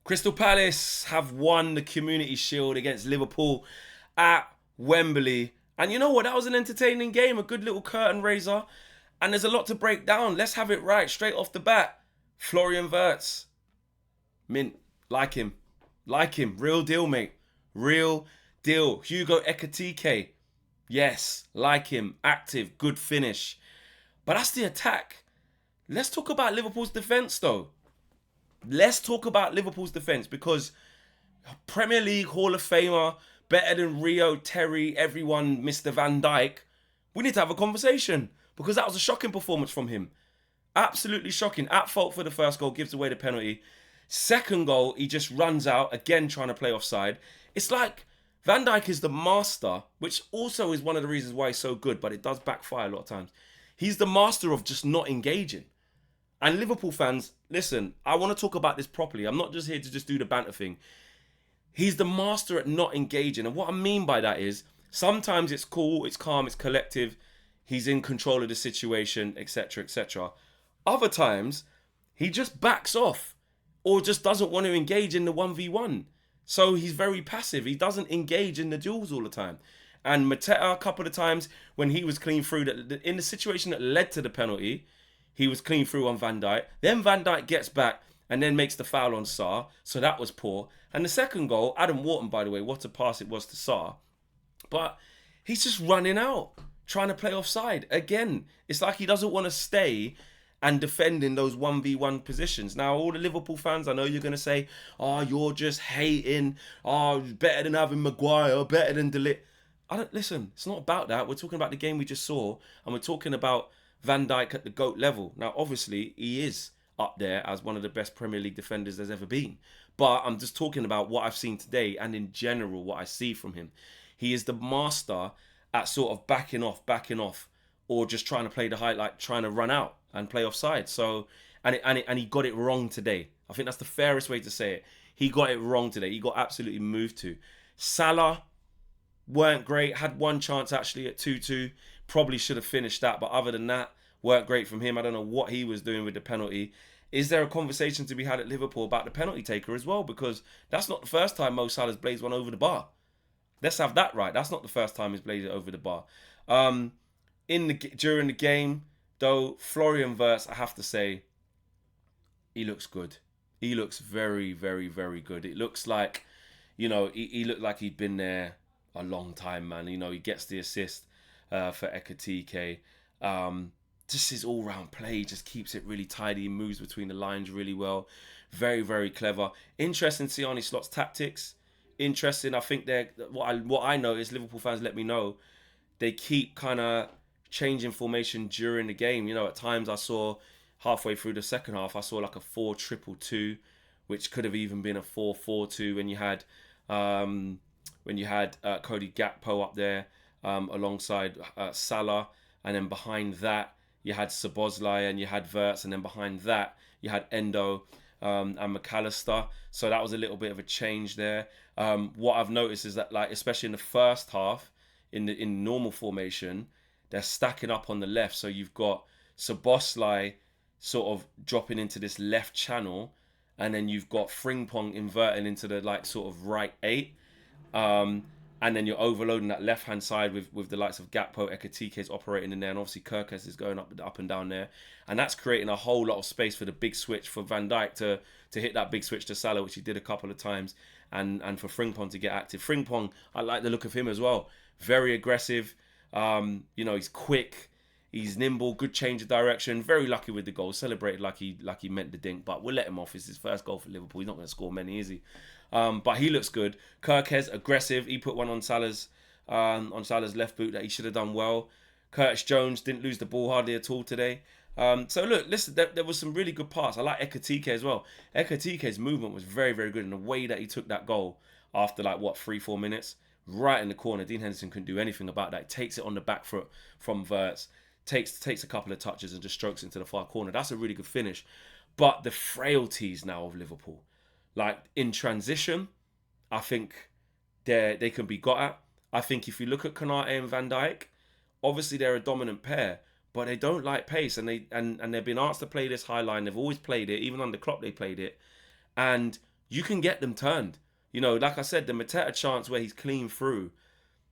Crystal Palace have won the Community Shield against Liverpool at Wembley. And you know what? That was an entertaining game, a good little curtain raiser. And there's a lot to break down. Let's have it right straight off the bat. Florian Wirtz. Mint. Like him. Like him. Real deal, mate. Real deal. Hugo Ekitike. Yes. Like him. Active. Good finish. But that's the attack. Let's talk about Liverpool's defence, though. Let's talk about Liverpool's defence, because Premier League Hall of Famer, better than Rio, Terry, everyone, Mr. Van Dijk. We need to have a conversation, because that was a shocking performance from him. Absolutely shocking. At fault for the first goal, gives away the penalty. Second goal, he just runs out, again trying to play offside. It's like Van Dijk is the master, which also is one of the reasons why he's so good, but it does backfire a lot of times. He's the master of just not engaging. And Liverpool fans, listen, I want to talk about this properly. I'm not just here to just do the banter thing. He's the master at not engaging. And what I mean by that is, sometimes it's cool, it's calm, it's collective. He's in control of the situation, etc., etc. Other times, he just backs off or just doesn't want to engage in the 1v1. So he's very passive. He doesn't engage in the duels all the time. And Mateta, a couple of times when he was clean through, in the situation that led to the penalty, he was clean through on Van Dijk. Then Van Dijk gets back and then makes the foul on Sarr. So that was poor. And the second goal, Adam Wharton, by the way, what a pass it was to Sarr. But he's just running out, trying to play offside. Again, it's like he doesn't want to stay and defend in those 1v1 positions. Now, all the Liverpool fans, I know you're going to say, oh, you're just hating. Oh, better than having Maguire, better than Dijk. Listen, it's not about that. We're talking about the game we just saw. And we're talking about Van Dijk at the GOAT level. Now, obviously, he is up there as one of the best Premier League defenders there's ever been. But I'm just talking about what I've seen today and in general what I see from him. He is the master at sort of backing off, or just trying to play the highlight, trying to run out and play offside. So, and he got it wrong today. I think that's the fairest way to say it. He got it wrong today. He got absolutely moved to. Salah weren't great. Had one chance actually at 2-2. Probably should have finished that. But other than that, weren't great from him. I don't know what he was doing with the penalty. Is there a conversation to be had at Liverpool about the penalty taker as well? Because that's not the first time Mo Salah's blazed one over the bar. Let's have that right. That's not the first time he's blazed it over the bar. During the game, though, Florian Wirtz, I have to say, he looks good. He looks very, very, very good. It looks like, he looked like he'd been there a long time, man. He gets the assist for Ekitike. Just his all-round play, just keeps it really tidy. He moves between the lines really well. Very, very clever. Interesting to see Arne Slot's tactics. Interesting. I think what I know is, Liverpool fans let me know, they keep kind of changing formation during the game. At times I saw halfway through the second half, I saw like a 4-2-2, which could have even been a 4-4-2 when you had Cody Gakpo up there alongside Salah, and then behind that you had Szoboszlai and you had Wirtz, and then behind that you had Endo and McAllister. So that was a little bit of a change there. What I've noticed is that, like, especially in the first half, in normal formation, they're stacking up on the left. So you've got Szoboszlai sort of dropping into this left channel, and then you've got Frimpong inverting into the sort of right 8. And then you're overloading that left-hand side with the likes of Gakpo, Ekitike's operating in there, and obviously Kirkes is going up and down there. And that's creating a whole lot of space for the big switch for Van Dijk to hit that big switch to Salah, which he did a couple of times, and for Frimpong to get active. Frimpong, I like the look of him as well. Very aggressive. He's quick. He's nimble, good change of direction. Very lucky with the goal. Celebrated like he meant the dink, but we'll let him off. It's his first goal for Liverpool. He's not going to score many, is he? But he looks good. Kirkes, aggressive. He put one on Salah's left boot that he should have done well. Curtis Jones didn't lose the ball hardly at all today. So look, listen, there was some really good pass. I like Ekitike as well. Ekitike's movement was very, very good, and the way that he took that goal after 3-4 minutes, right in the corner. Dean Henderson couldn't do anything about that. He takes it on the back foot from Wirtz, takes a couple of touches and just strokes into the far corner. That's a really good finish. But the frailties now of Liverpool, in transition, I think they can be got at. I think if you look at Konate and Van Dijk, obviously they're a dominant pair, but they don't like pace, and they've been asked to play this high line. They've always played it, even under Klopp they played it, and you can get them turned. You know, like I said, the Mateta chance where he's clean through,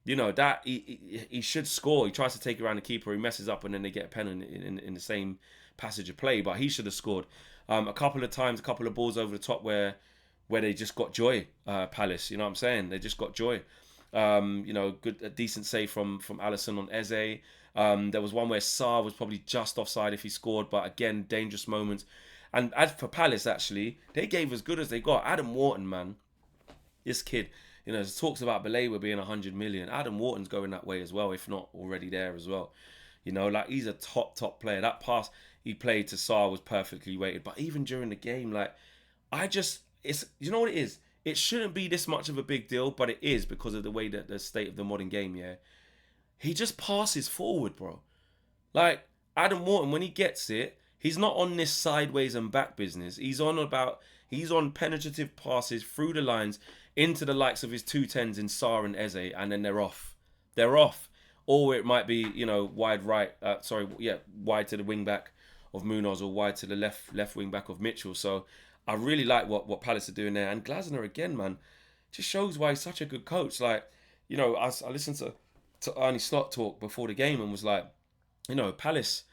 you know, that he should score. He tries to take it around the keeper, he messes up, and then they get a pen in the same passage of play. But he should have scored. A couple of times, a couple of balls over the top where they just got joy. Palace, you know what I'm saying? They just got joy. You know, a decent save from Alisson on Eze. There was one where Sarr was probably just offside if he scored, but again, dangerous moments. And as for Palace, actually, they gave as good as they got. Adam Wharton, man, this kid, you know, there's talks about Balewa being 100 million. Adam Wharton's going that way as well, if not already there as well. You know, like, he's a top player. That pass he played to Sarr was perfectly weighted. But even during the game, like, it's, you know what it is? It shouldn't be this much of a big deal, but it is because of the way that the state of the modern game, yeah. He just passes forward, bro. Like, Adam Wharton, when he gets it, he's not on this sideways and back business. He's on penetrative passes through the lines into the likes of his 210s in Sarr and Eze, and then they're off. They're off. Or it might be, you know, wide to the wing back of Munoz, or wide to the left wing back of Mitchell. So I really like what Palace are doing there. And Glasner, again, man, just shows why he's such a good coach. Like, you know, I listened to Arnie Slot talk before the game and was like, you know, Palace,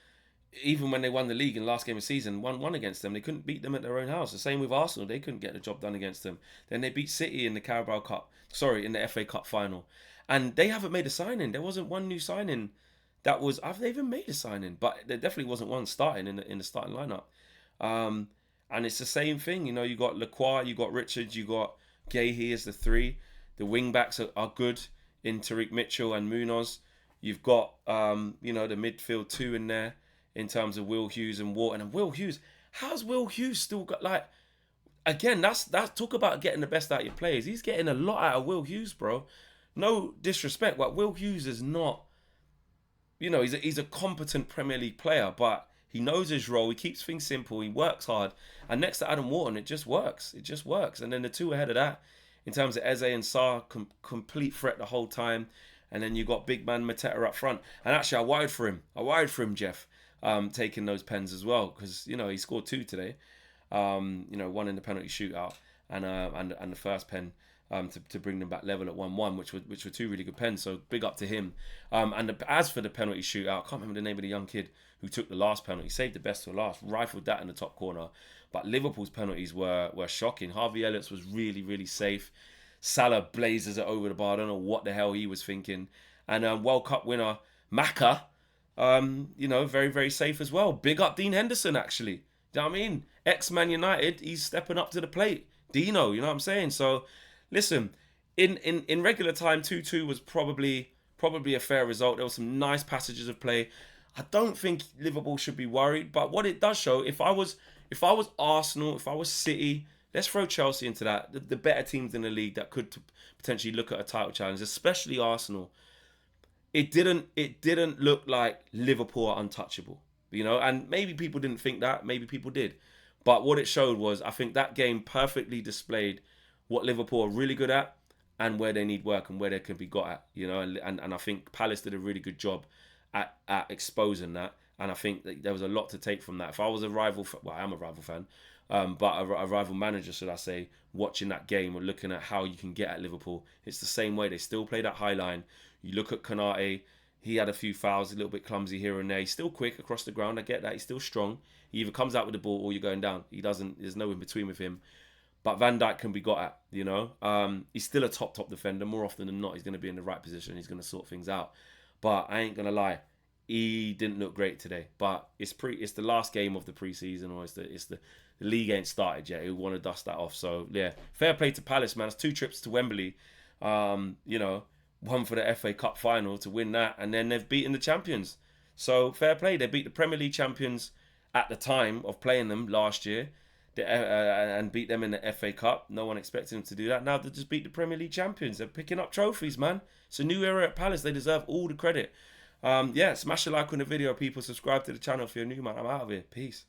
even when they won the league in the last game of the season, 1-1 against them, they couldn't beat them at their own house. The same with Arsenal. They couldn't get the job done against them. Then they beat City in the in the FA Cup final. And they haven't made a signing. There wasn't one new signing that was... Have they even made a signing? But there definitely wasn't one starting in the starting lineup. And it's the same thing. You know, you got Lacroix, you got Richards, you got Gahey as the three. The wing-backs are good in Tariq Mitchell and Munoz. You've got, you know, the midfield two in there in terms of Will Hughes and Wharton. And Will Hughes, how's Will Hughes still got, like... Again, that's talk about getting the best out of your players. He's getting a lot out of Will Hughes, bro. No disrespect, but Will Hughes is not... You know, he's a competent Premier League player, but he knows his role. He keeps things simple. He works hard. And next to Adam Wharton, it just works. It just works. And then the two ahead of that, in terms of Eze and Sarr, complete threat the whole time. And then you got big man Mateta up front. And actually, I wired for him, Jeff, taking those pens as well. Because, you know, he scored 2 today. You know, one in the penalty shootout and the first pen to bring them back level at 1-1, which were 2 really good pens. So big up to him. As for the penalty shootout, I can't remember the name of the young kid who took the last penalty. Saved the best for last, rifled that in the top corner. But Liverpool's penalties were shocking. Harvey Elliott's was really, really safe. Salah blazes it over the bar. I don't know what the hell he was thinking. And World Cup winner Maka, you know, very, very safe as well. Big up Dean Henderson, actually. Do you know what I mean? Ex-Man United, he's stepping up to the plate. Dino, you know what I'm saying? So, listen, in regular time, 2-2 was probably a fair result. There were some nice passages of play. I don't think Liverpool should be worried, but what it does show, if I was Arsenal, if I was City, let's throw Chelsea into that, the better teams in the league that could potentially look at a title challenge, especially Arsenal. It didn't look like Liverpool are untouchable, you know, and maybe people didn't think that, maybe people did. But what it showed was, I think that game perfectly displayed what Liverpool are really good at and where they need work and where they can be got at, you know, and I think Palace did a really good job at exposing that, and I think that there was a lot to take from that. If I was a rival, well, I am a rival fan, but a rival manager, should I say, watching that game and looking at how you can get at Liverpool, it's the same way. They still play that high line. You look at Konate, he had a few fouls, a little bit clumsy here and there. He's still quick across the ground, I get that. He's still strong. He either comes out with the ball or you're going down. There's no in between with him. But Van Dijk can be got at, you know. He's still a top defender. More often than not, he's going to be in the right position. He's going to sort things out. But I ain't going to lie, he didn't look great today. But it's the last game of the pre-season, or the league ain't started yet. We want to dust that off. So, yeah, fair play to Palace, man. It's 2 trips to Wembley. You know, one for the FA Cup final to win that. And then they've beaten the champions. So, fair play. They beat the Premier League champions at the time of playing them last year. And beat them in the FA Cup. No one expected them to do that. Now they just beat the Premier League champions. They're picking up trophies, man. It's a new era at Palace. They deserve all the credit. Yeah, smash a like on the video, people. Subscribe to the channel if you're new, man. I'm out of here. Peace.